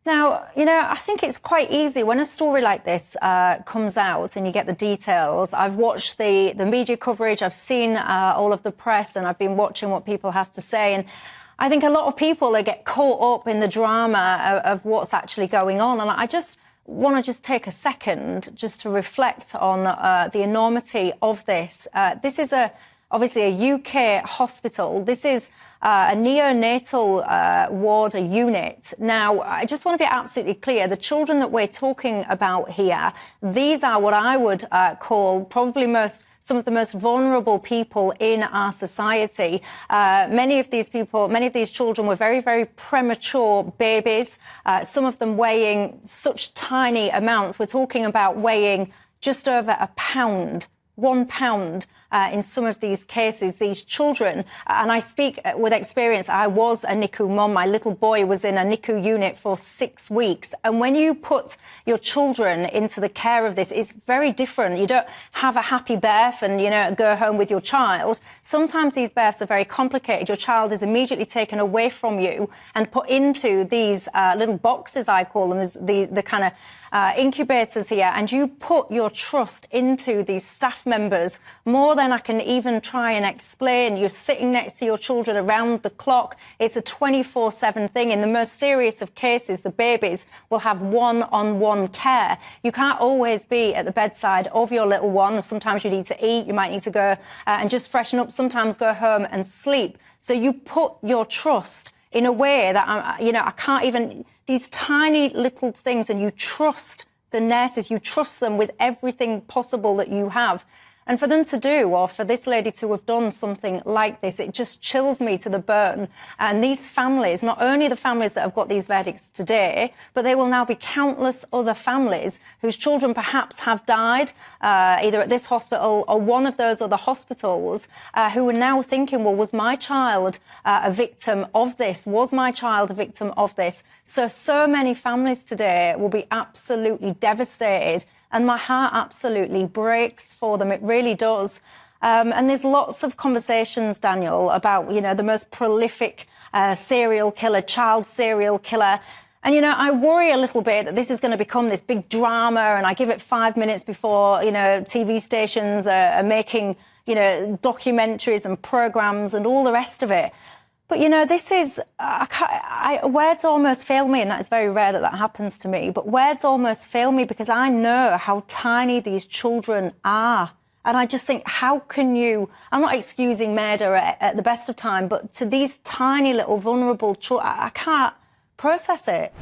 Now, I think it's quite easy when a story like this comes out and you get the details. I've watched the media coverage, I've seen all of the press, and I've been watching what people have to say. And I think a lot of people get caught up in the drama of what's actually going on. And I just want to take a second just to reflect on the enormity of this. This is obviously a UK hospital. This is a neonatal ward, a unit. Now, I just want to be absolutely clear. The children that we're talking about here, these are what I would call probably some of the most vulnerable people in our society. Many of these children were very, very premature babies, some of them weighing such tiny amounts. We're talking about weighing just over a pound, 1 pound. In some of these cases, these children, and I speak with experience, I was a NICU mum. My little boy was in a NICU unit for 6 weeks. And when you put your children into the care of this, it's very different. You don't have a happy birth and, go home with your child. Sometimes these births are very complicated. Your child is immediately taken away from you and put into these little boxes, I call them, the kind of incubators here, and you put your trust into these staff members more than I can even try and explain. You're sitting next to your children around the clock. It's a 24/7 thing. In the most serious of cases, the babies will have one-on-one care. You can't always be at the bedside of your little one. Sometimes you need to eat. You might need to go and just freshen up. Sometimes go home and sleep. So you put your trust in a way that, I can't even... These tiny little things, and you trust the nurses, you trust them with everything possible that you have. And for them to do, or for this lady to have done something like this, it just chills me to the bone. And these families, not only the families that have got these verdicts today, but there will now be countless other families whose children perhaps have died, either at this hospital or one of those other hospitals, who are now thinking, well, was my child a victim of this? Was my child a victim of this? So many families today will be absolutely devastated. And my heart absolutely breaks for them. It really does. And there's lots of conversations, Daniel, about, the most prolific serial killer, child serial killer. And, I worry a little bit that this is going to become this big drama, and I give it 5 minutes before, TV stations are making, documentaries and programmes and all the rest of it. But, this is... words almost fail me, and that is very rare that happens to me, but words almost fail me because I know how tiny these children are. And I just think, how can you... I'm not excusing murder at the best of time, but to these tiny little vulnerable children, I can't process it.